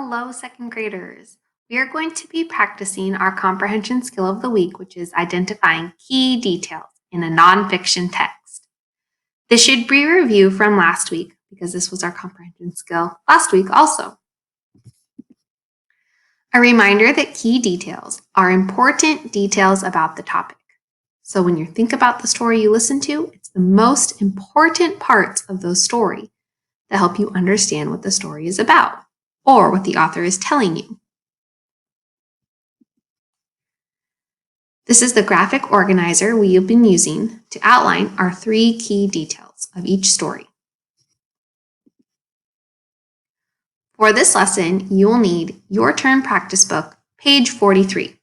Hello, second graders. We are going to be practicing our comprehension skill of the week, which is identifying key details in a nonfiction text. This should be a review from last week because this was our comprehension skill last week also. A reminder that key details are important details about the topic. So when you think about the story you listen to, it's the most important parts of the story that help you understand what the story is about or what the author is telling you. This is the graphic organizer we have been using to outline our 3 key details of each story. For this lesson, you will need Your Turn Practice Book, page 43.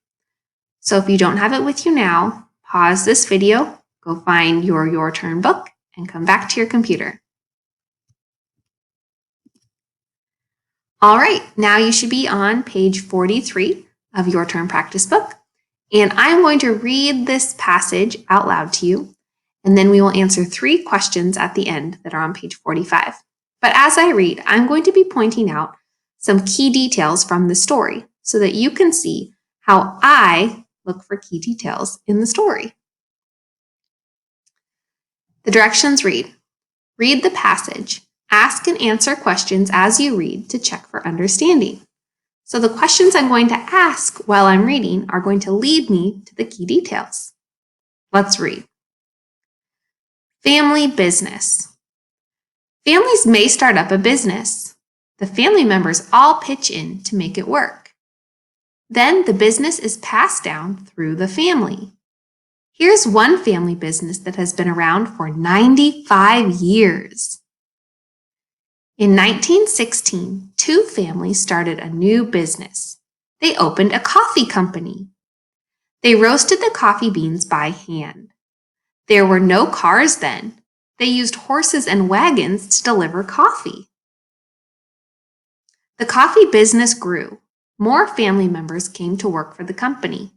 So if you don't have it with you now, pause this video, go find your Turn book, and come back to your computer. All right, now you should be on page 43 of Your Turn Practice Book. And I'm going to read this passage out loud to you, and then we will answer 3 questions at the end that are on page 45. But as I read, I'm going to be pointing out some key details from the story so that you can see how I look for key details in the story. The directions read the passage, ask and answer questions as you read to check for understanding. So the questions I'm going to ask while I'm reading are going to lead me to the key details. Let's read. Family business. Families may start up a business. The family members all pitch in to make it work. Then the business is passed down through the family. Here's one family business that has been around for 95 years. In 1916, 2 families started a new business. They opened a coffee company. They roasted the coffee beans by hand. There were no cars then. They used horses and wagons to deliver coffee. The coffee business grew. More family members came to work for the company.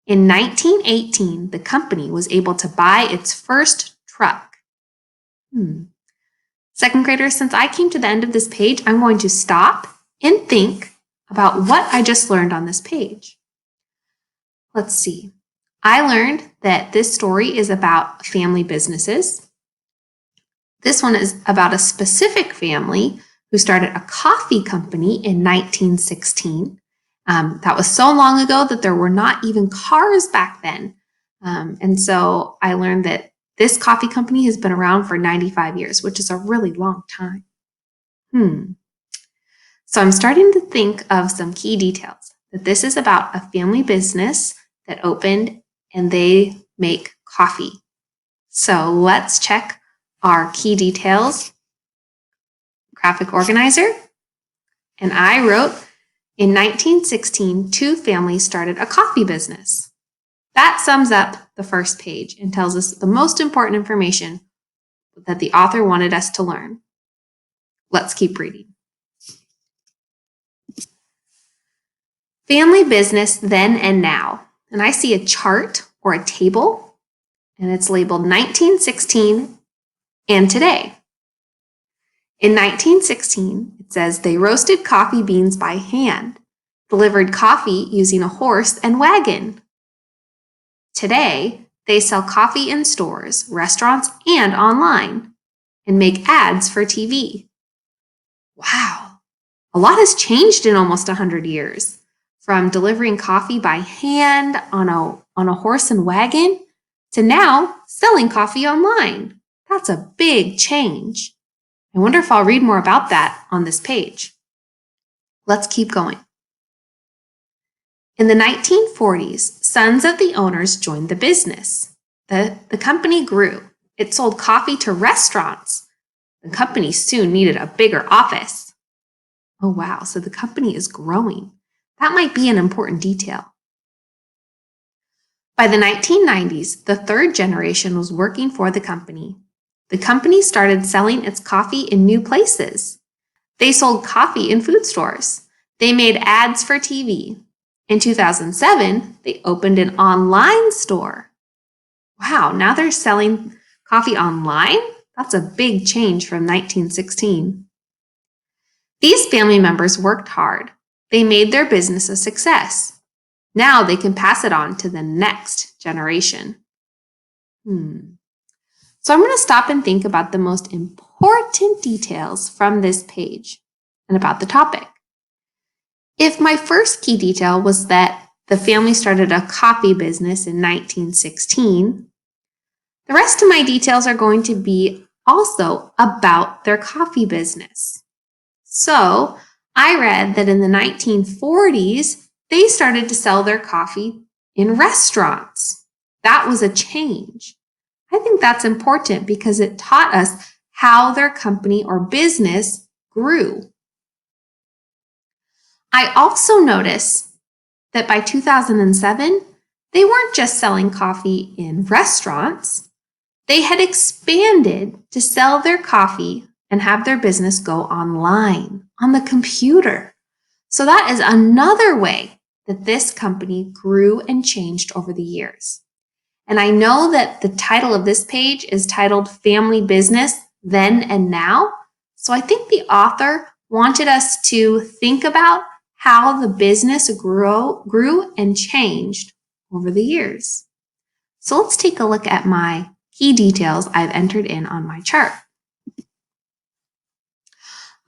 In 1918, the company was able to buy its first truck. Second graders, since I came to the end of this page, I'm going to stop and think about what I just learned on this page. Let's see. I learned that this story is about family businesses. This one is about a specific family who started a coffee company in 1916. That was so long ago that there were not even cars back then. And so I learned that this coffee company has been around for 95 years, which is a really long time. So I'm starting to think of some key details, that this is about a family business that opened and they make coffee. So let's check our key details. Graphic organizer. And I wrote, in 1916, 2 families started a coffee business. That sums up the first page and tells us the most important information that the author wanted us to learn. Let's keep reading. Family business then and now. And I see a chart or a table, and it's labeled 1916 and today. In 1916, it says they roasted coffee beans by hand, delivered coffee using a horse and wagon. Today, they sell coffee in stores, restaurants, and online, and make ads for TV. Wow, a lot has changed in almost 100 years, from delivering coffee by hand on a horse and wagon to now selling coffee online. That's a big change. I wonder if I'll read more about that on this page. Let's keep going. In the 1940s, sons of the owners joined the business. The company grew. It sold coffee to restaurants. The company soon needed a bigger office. Oh wow, so the company is growing. That might be an important detail. By the 1990s, the 3rd generation was working for the company. The company started selling its coffee in new places. They sold coffee in food stores. They made ads for TV. In 2007, they opened an online store. Wow, now they're selling coffee online? That's a big change from 1916. These family members worked hard. They made their business a success. Now they can pass it on to the next generation. So I'm going to stop and think about the most important details from this page and about the topic. If my first key detail was that the family started a coffee business in 1916, the rest of my details are going to be also about their coffee business. So I read that in the 1940s, they started to sell their coffee in restaurants. That was a change. I think that's important because it taught us how their company or business grew. I also noticed that by 2007, they weren't just selling coffee in restaurants. They had expanded to sell their coffee and have their business go online, on the computer. So that is another way that this company grew and changed over the years. And I know that the title of this page is titled Family Business Then and Now. So I think the author wanted us to think about how the business grew and changed over the years. So let's take a look at my key details I've entered in on my chart.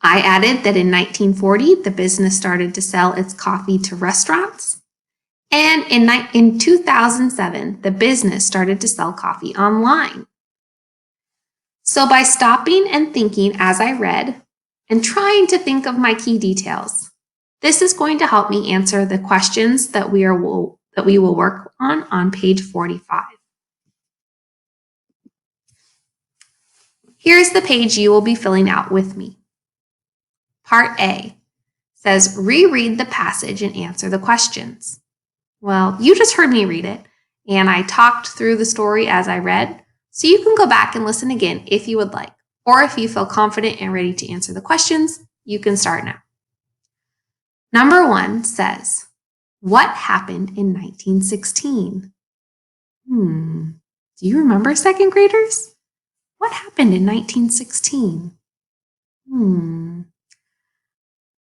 I added that in 1940, the business started to sell its coffee to restaurants. And in 2007, the business started to sell coffee online. So by stopping and thinking as I read and trying to think of my key details, this is going to help me answer the questions that we will work on page 45. Here's the page you will be filling out with me. Part A says, reread the passage and answer the questions. Well, you just heard me read it, and I talked through the story as I read, so you can go back and listen again if you would like, or if you feel confident and ready to answer the questions, you can start now. Number 1 says, what happened in 1916? Do you remember, second graders? What happened in 1916?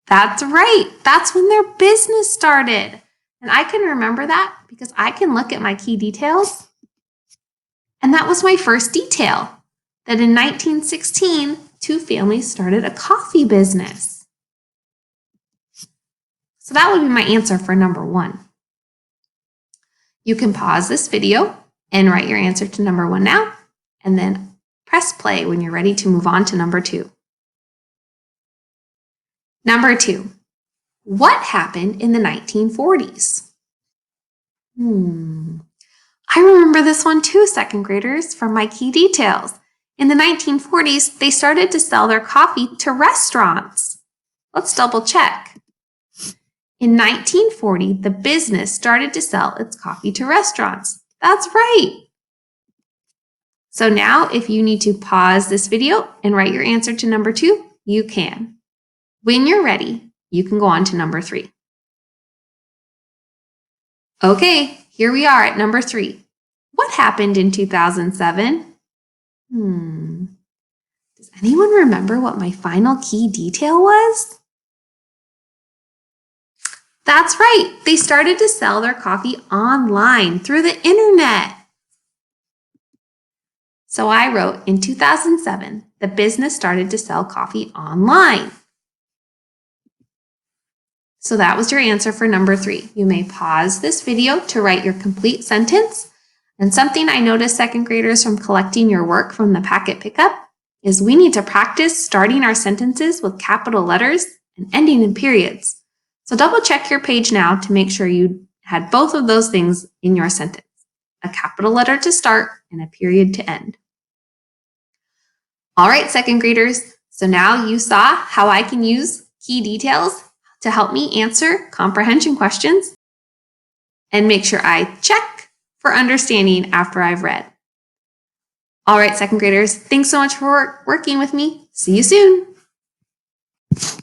That's right. That's when their business started. And I can remember that because I can look at my key details. And that was my first detail, that in 1916, 2 families started a coffee business. So that would be my answer for number 1. You can pause this video and write your answer to number 1 now, and then press play when you're ready to move on to number 2. Number 2, what happened in the 1940s? I remember this one too, second graders, from my key details. In the 1940s, they started to sell their coffee to restaurants. Let's double check. In 1940, the business started to sell its coffee to restaurants. That's right. So now, if you need to pause this video and write your answer to number 2, you can. When you're ready, you can go on to number 3. Okay, here we are at number 3. What happened in 2007? Does anyone remember what my final key detail was? That's right. They started to sell their coffee online through the internet. So I wrote, in 2007, the business started to sell coffee online. So that was your answer for number 3. You may pause this video to write your complete sentence. And something I noticed, second graders, from collecting your work from the packet pickup is we need to practice starting our sentences with capital letters and ending in periods. So double check your page now to make sure you had both of those things in your sentence, a capital letter to start and a period to end. All right, second graders, so now you saw how I can use key details to help me answer comprehension questions and make sure I check for understanding after I've read. All right, second graders, thanks so much for working with me. See you soon.